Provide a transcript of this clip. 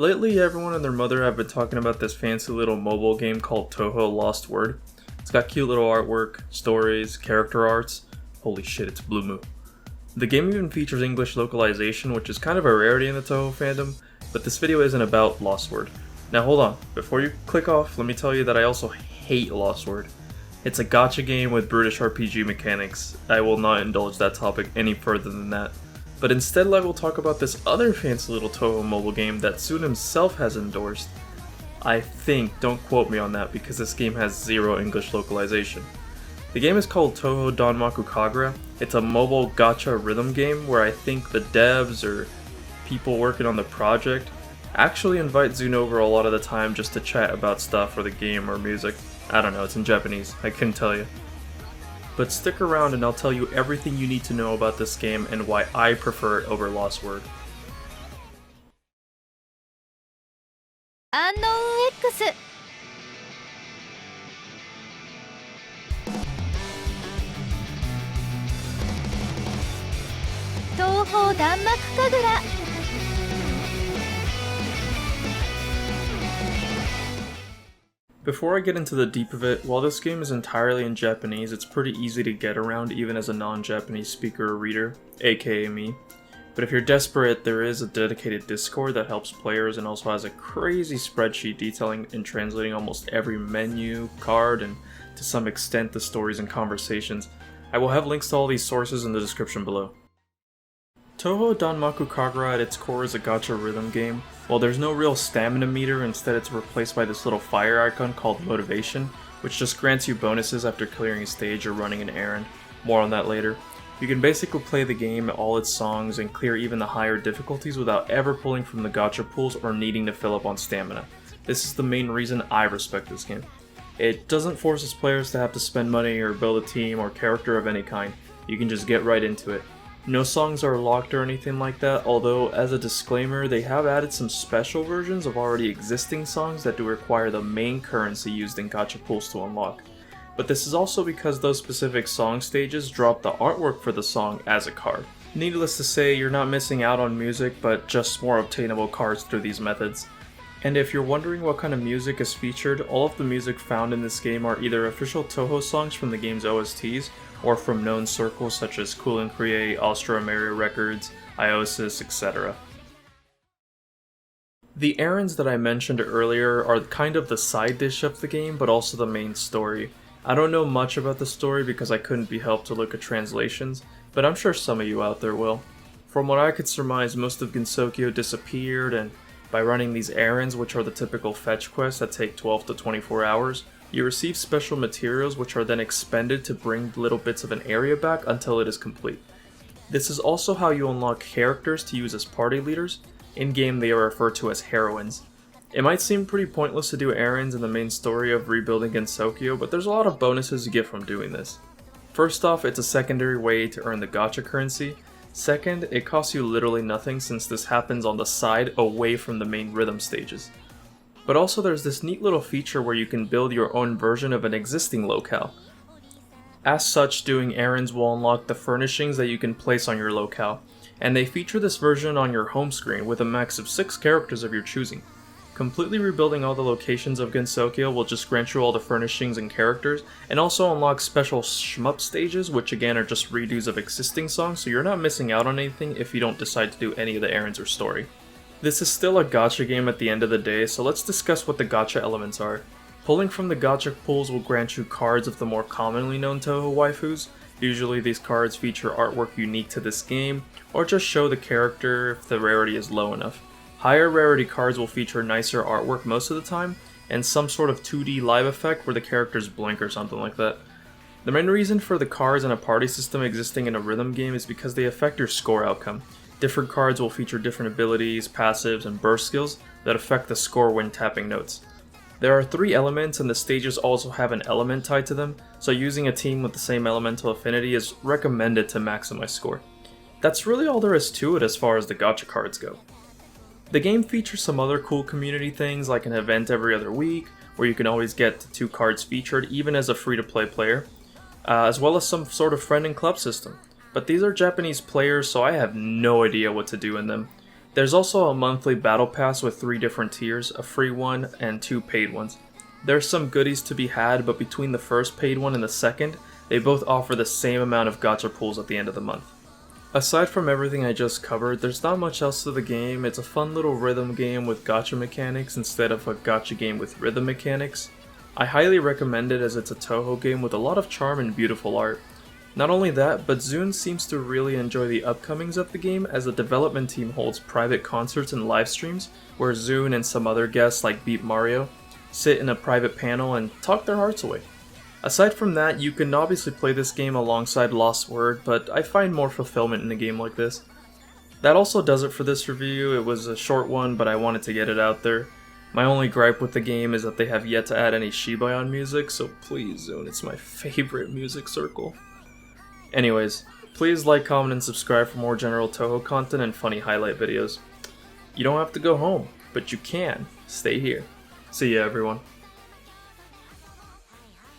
Lately, everyone and their mother have been talking about this fancy little mobile game called Touhou Lost Word. It's got cute little artwork, stories, character arts. Holy shit, it's Blue Moo. The game even features English localization, which is kind of a rarity in the Touhou fandom, but this video isn't about Lost Word. Now hold on, before you click off, let me tell you that I also hate Lost Word. It's a gacha game with British RPG mechanics. I will not indulge that topic any further than that. But instead I will talk about this other fancy little Touhou mobile game that ZUN himself has endorsed. I think, don't quote me on that because this game has zero English localization. The game is called Touhou Danmaku Kagura. It's a mobile gacha rhythm game where I think the devs or people working on the project actually invite ZUN over a lot of the time just to chat about stuff or the game or music. I don't know, it's in Japanese, I couldn't tell you. But stick around and I'll tell you everything you need to know about this game and why I prefer it over Lost Word. X 東方ダンマクカグラ Before I get into the deep of it, while this game is entirely in Japanese, it's pretty easy to get around even as a non-Japanese speaker or reader, aka me. But if you're desperate, there is a dedicated Discord that helps players and also has a crazy spreadsheet detailing and translating almost every menu, card, and to some extent the stories and conversations. I will have links to all these sources in the description below. Touhou Danmaku Kagura at its core is a gacha rhythm game. While there's no real stamina meter, instead it's replaced by this little fire icon called Motivation, which just grants you bonuses after clearing a stage or running an errand. More on that later. You can basically play the game, all its songs, and clear even the higher difficulties without ever pulling from the gacha pools or needing to fill up on stamina. This is the main reason I respect this game. It doesn't force its players to have to spend money or build a team or character of any kind. You can just get right into it. No songs are locked or anything like that, although as a disclaimer, they have added some special versions of already existing songs that do require the main currency used in gacha pools to unlock. But this is also because those specific song stages drop the artwork for the song as a card. Needless to say, you're not missing out on music, but just more obtainable cards through these methods. And if you're wondering what kind of music is featured, all of the music found in this game are either official Touhou songs from the game's OSTs, or from known circles such as ZUN and BeatMARIO, AMERIO Records, Iosis, etc. The errands that I mentioned earlier are kind of the side dish of the game, but also the main story. I don't know much about the story because I couldn't be helped to look at translations, but I'm sure some of you out there will. From what I could surmise, most of Gensokyo disappeared, and by running these errands, which are the typical fetch quests that take 12 to 24 hours, you receive special materials which are then expended to bring little bits of an area back until it is complete. This is also how you unlock characters to use as party leaders. In-game they are referred to as heroines. It might seem pretty pointless to do errands in the main story of rebuilding Gensokyo, but there's a lot of bonuses you get from doing this. First off, it's a secondary way to earn the gacha currency. Second, it costs you literally nothing since this happens on the side away from the main rhythm stages. But also there's this neat little feature where you can build your own version of an existing locale. As such, doing errands will unlock the furnishings that you can place on your locale, and they feature this version on your home screen with a max of 6 characters of your choosing. Completely rebuilding all the locations of Gensokyo will just grant you all the furnishings and characters, and also unlock special shmup stages, which again are just redos of existing songs, so you're not missing out on anything if you don't decide to do any of the errands or story. This is still a gacha game at the end of the day, so let's discuss what the gacha elements are. Pulling from the gacha pools will grant you cards of the more commonly known Touhou waifus. Usually these cards feature artwork unique to this game, or just show the character if the rarity is low enough. Higher rarity cards will feature nicer artwork most of the time, and some sort of 2D live effect where the characters blink or something like that. The main reason for the cards and a party system existing in a rhythm game is because they affect your score outcome. Different cards will feature different abilities, passives, and burst skills that affect the score when tapping notes. There are 3 elements and the stages also have an element tied to them, so using a team with the same elemental affinity is recommended to maximize score. That's really all there is to it as far as the gacha cards go. The game features some other cool community things like an event every other week, where you can always get 2 cards featured even as a free-to-play player, as well as some sort of friend and club system. But these are Japanese players, so I have no idea what to do in them. There's also a monthly battle pass with 3 different tiers, a free one and 2 paid ones. There's some goodies to be had, but between the first paid one and the second, they both offer the same amount of gacha pulls at the end of the month. Aside from everything I just covered, there's not much else to the game. It's a fun little rhythm game with gacha mechanics instead of a gacha game with rhythm mechanics. I highly recommend it as it's a Touhou game with a lot of charm and beautiful art. Not only that, but ZUN seems to really enjoy the upcomings of the game as the development team holds private concerts and live streams where ZUN and some other guests like BeatMARIO sit in a private panel and talk their hearts away. Aside from that, you can obviously play this game alongside Lost Word, but I find more fulfillment in a game like this. That also does it for this review. It was a short one, but I wanted to get it out there. My only gripe with the game is that they have yet to add any Shibayan music, so please ZUN, it's my favorite music circle. Anyways, please like, comment, and subscribe for more general Touhou content and funny highlight videos. You don't have to go home, but you can stay here. See ya everyone.